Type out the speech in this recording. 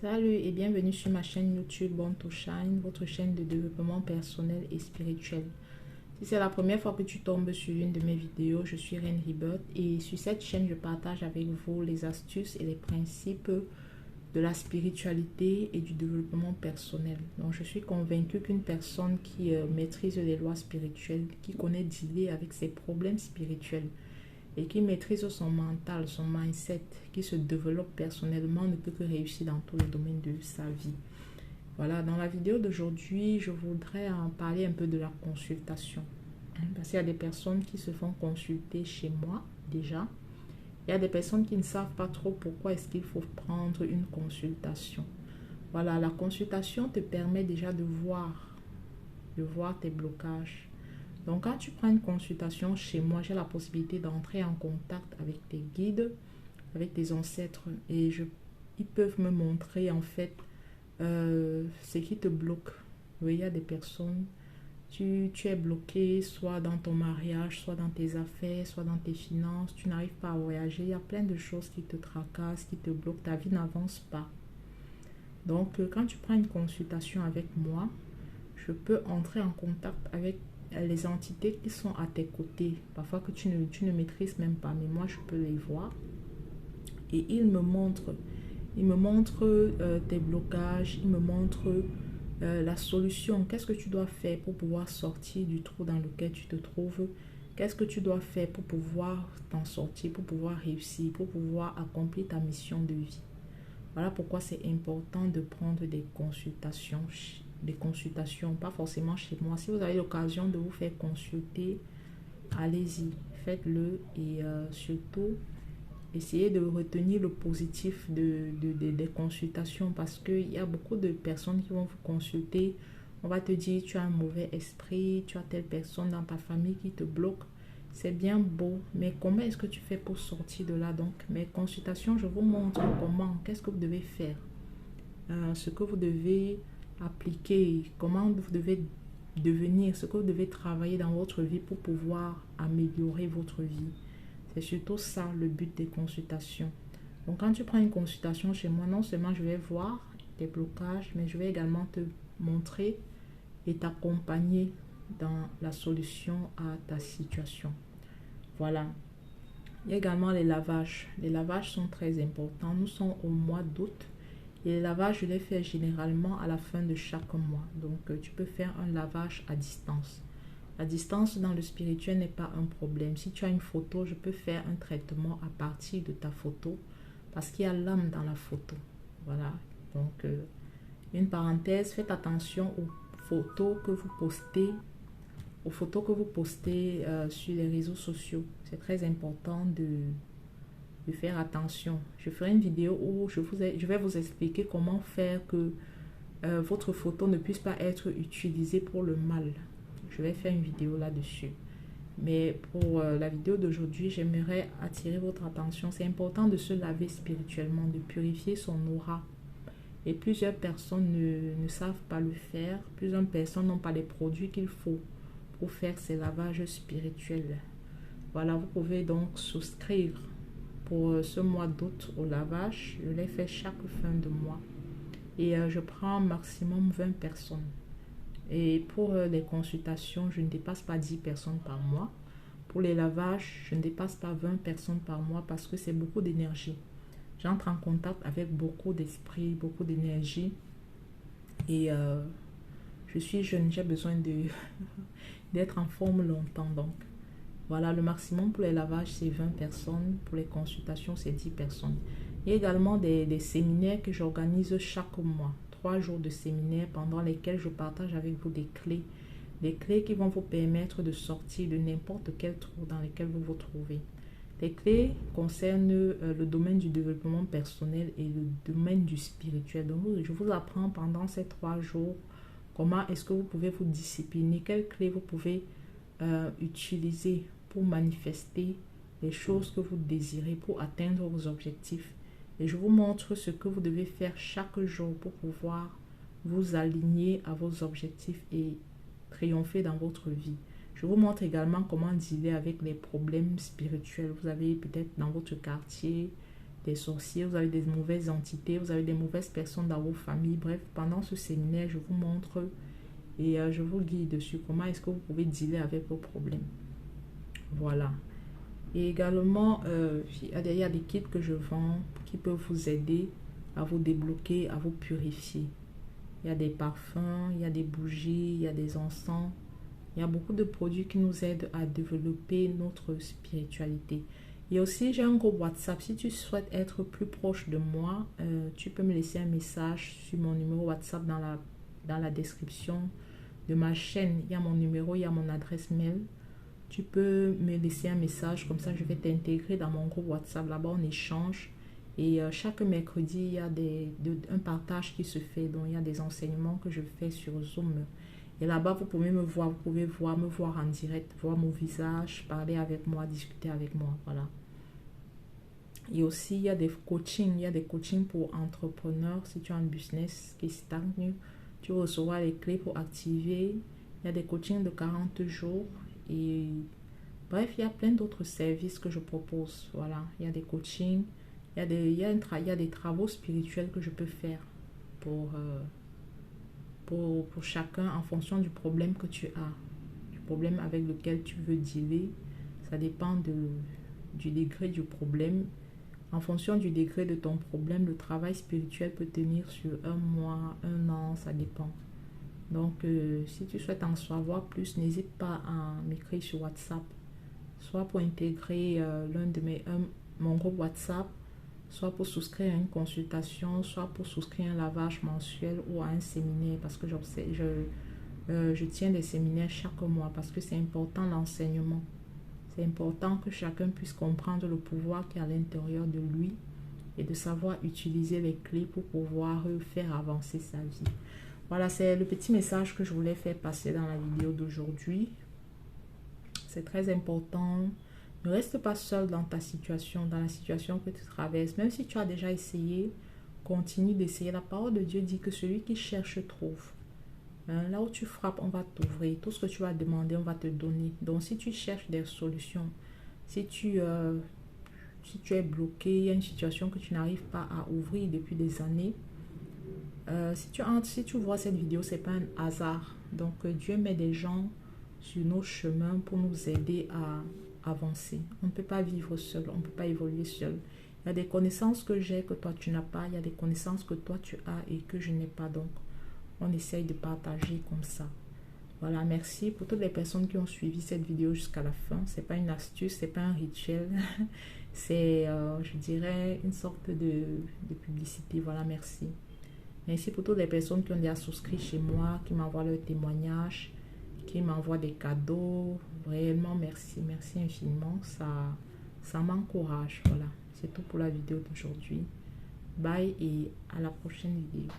Salut et bienvenue sur ma chaîne YouTube Born to Shine, votre chaîne de développement personnel et spirituel. Si c'est la première fois que tu tombes sur une de mes vidéos, je suis Reine Rebirth et sur cette chaîne, je partage avec vous les astuces et les principes de la spiritualité et du développement personnel. Donc, je suis convaincue qu'une personne qui maîtrise les lois spirituelles, qui connaît dealer avec ses problèmes spirituels, et qui maîtrise son mental, son mindset, qui se développe personnellement, ne peut que réussir dans tous les domaines de sa vie. Voilà, dans la vidéo d'aujourd'hui, je voudrais en parler un peu de la consultation. Parce qu'il y a des personnes qui se font consulter chez moi déjà. Il y a des personnes qui ne savent pas trop pourquoi est-ce qu'il faut prendre une consultation. Voilà, la consultation te permet déjà de voir tes blocages. Donc, quand tu prends une consultation chez moi, j'ai la possibilité d'entrer en contact avec tes guides, avec tes ancêtres, et ils peuvent me montrer en fait ce qui te bloque. Oui, il y a des personnes, tu es bloqué soit dans ton mariage, soit dans tes affaires, soit dans tes finances, tu n'arrives pas à voyager, il y a plein de choses qui te tracassent, qui te bloquent, ta vie n'avance pas. Donc, quand tu prends une consultation avec moi, je peux entrer en contact avec les entités qui sont à tes côtés, parfois que tu ne maîtrises même pas, mais moi je peux les voir et ils me montrent tes blocages, ils me montrent la solution, qu'est-ce que tu dois faire pour pouvoir sortir du trou dans lequel tu te trouves, qu'est-ce que tu dois faire pour pouvoir t'en sortir, pour pouvoir réussir, pour pouvoir accomplir ta mission de vie. Voilà pourquoi c'est important de prendre des consultations, pas forcément chez moi. Si vous avez l'occasion de vous faire consulter, allez-y, faites-le et surtout, essayez de retenir le positif des consultations parce qu'il y a beaucoup de personnes qui vont vous consulter. On va te dire, tu as un mauvais esprit, tu as telle personne dans ta famille qui te bloque. C'est bien beau, mais comment est-ce que tu fais pour sortir de là? Donc, mes consultations, je vous montre comment, qu'est-ce que vous devez faire, ce que vous devez appliquer, comment vous devez devenir, ce que vous devez travailler dans votre vie pour pouvoir améliorer votre vie. C'est surtout ça le but des consultations. Donc, quand tu prends une consultation chez moi, non seulement je vais voir tes blocages, mais je vais également te montrer et t'accompagner dans la solution à ta situation. Voilà. Il y a également les lavages. Les lavages sont très importants. Nous sommes au mois d'août et les lavages, je les fais généralement à la fin de chaque mois. Donc, tu peux faire un lavage à distance. La distance dans le spirituel n'est pas un problème. Si tu as une photo, je peux faire un traitement à partir de ta photo parce qu'il y a l'âme dans la photo. Voilà. Donc, une parenthèse, faites attention aux photos que vous postez sur les réseaux sociaux. C'est très important de faire attention. Je ferai une vidéo où je vais vous expliquer comment faire que votre photo ne puisse pas être utilisée pour le mal. Je vais faire une vidéo là-dessus. Mais pour la vidéo d'aujourd'hui, j'aimerais attirer votre attention. C'est important de se laver spirituellement, de purifier son aura. Et plusieurs personnes ne savent pas le faire. Plusieurs personnes n'ont pas les produits qu'il faut pour faire ces lavages spirituels. Voilà, vous pouvez donc souscrire pour ce mois d'août au lavage. Je les fais chaque fin de mois. Et je prends maximum 20 personnes. Et pour les consultations, je ne dépasse pas 10 personnes par mois. Pour les lavages, je ne dépasse pas 20 personnes par mois parce que c'est beaucoup d'énergie. J'entre en contact avec beaucoup d'esprit, beaucoup d'énergie. Et je suis jeune, j'ai besoin d'être en forme longtemps. Donc, voilà, le maximum pour les lavages, c'est 20 personnes. Pour les consultations, c'est 10 personnes. Il y a également des séminaires que j'organise chaque mois. 3 jours de séminaires pendant lesquels je partage avec vous des clés qui vont vous permettre de sortir de n'importe quel trou dans lequel vous vous trouvez. Les clés concernent le domaine du développement personnel et le domaine du spirituel. Donc, je vous apprends pendant ces 3 jours comment est-ce que vous pouvez vous discipliner, quelles clés vous pouvez utiliser pour manifester les choses que vous désirez, pour atteindre vos objectifs. Et je vous montre ce que vous devez faire chaque jour pour pouvoir vous aligner à vos objectifs et triompher dans votre vie. Je vous montre également comment dealer avec les problèmes spirituels. Vous avez peut-être dans votre quartier des sorciers, vous avez des mauvaises entités, vous avez des mauvaises personnes dans vos familles. Bref, pendant ce séminaire, je vous montre et je vous guide dessus comment est-ce que vous pouvez dealer avec vos problèmes. Voilà. Et également, il y a des kits que je vends qui peuvent vous aider à vous débloquer, à vous purifier. Il y a des parfums, il y a des bougies, il y a des encens. Il y a beaucoup de produits qui nous aident à développer notre spiritualité. Et aussi, j'ai un groupe WhatsApp. Si tu souhaites être plus proche de moi, tu peux me laisser un message sur mon numéro WhatsApp dans la description de ma chaîne. Il y a mon numéro, il y a mon adresse mail. Tu peux me laisser un message, comme ça je vais t'intégrer dans mon groupe WhatsApp. Là-bas, on échange. Et chaque mercredi, il y a un partage qui se fait. Donc, il y a des enseignements que je fais sur Zoom. Et là-bas, vous pouvez me voir, me voir en direct, voir mon visage, parler avec moi, discuter avec moi. Voilà. Et aussi, il y a des coachings pour entrepreneurs. Si tu as un business qui stagne, tu recevras les clés pour activer. Il y a des coachings de 40 jours. Et bref, il y a plein d'autres services que je propose. Voilà, il y a des coachings, il y a des travaux spirituels que je peux faire pour chacun en fonction du problème que tu as, du problème avec lequel tu veux dealer. Ça dépend du degré du problème. En fonction du degré de ton problème, le travail spirituel peut tenir sur 1 mois, 1 an, ça dépend. Donc, si tu souhaites en savoir plus, n'hésite pas à m'écrire sur WhatsApp, soit pour intégrer mon groupe WhatsApp, soit pour souscrire à une consultation, soit pour souscrire un lavage mensuel ou à un séminaire, parce que je tiens des séminaires chaque mois, parce que c'est important l'enseignement. C'est important que chacun puisse comprendre le pouvoir qui est à l'intérieur de lui et de savoir utiliser les clés pour pouvoir faire avancer sa vie. Voilà, c'est le petit message que je voulais faire passer dans la vidéo d'aujourd'hui. C'est très important. Ne reste pas seul dans ta situation, dans la situation que tu traverses. Même si tu as déjà essayé, continue d'essayer. La parole de Dieu dit que celui qui cherche trouve. Là où tu frappes, on va t'ouvrir. Tout ce que tu vas demander, on va te donner. Donc, si tu cherches des solutions, si tu es bloqué, il y a une situation que tu n'arrives pas à ouvrir depuis des années, si tu vois cette vidéo, c'est pas un hasard. Donc, Dieu met des gens sur nos chemins pour nous aider à avancer. On ne peut pas vivre seul, on ne peut pas évoluer seul. Il y a des connaissances que j'ai que toi tu n'as pas, il y a des connaissances que toi tu as et que je n'ai pas. Donc, on essaye de partager comme ça. Voilà, merci pour toutes les personnes qui ont suivi cette vidéo jusqu'à la fin. C'est pas une astuce, c'est pas un rituel. C'est, je dirais, une sorte de publicité. Voilà, merci. Merci pour toutes les personnes qui ont déjà souscrit chez moi, qui m'envoient leurs témoignages, qui m'envoient des cadeaux. Réellement, merci. Merci infiniment. Ça m'encourage. Voilà, c'est tout pour la vidéo d'aujourd'hui. Bye et à la prochaine vidéo.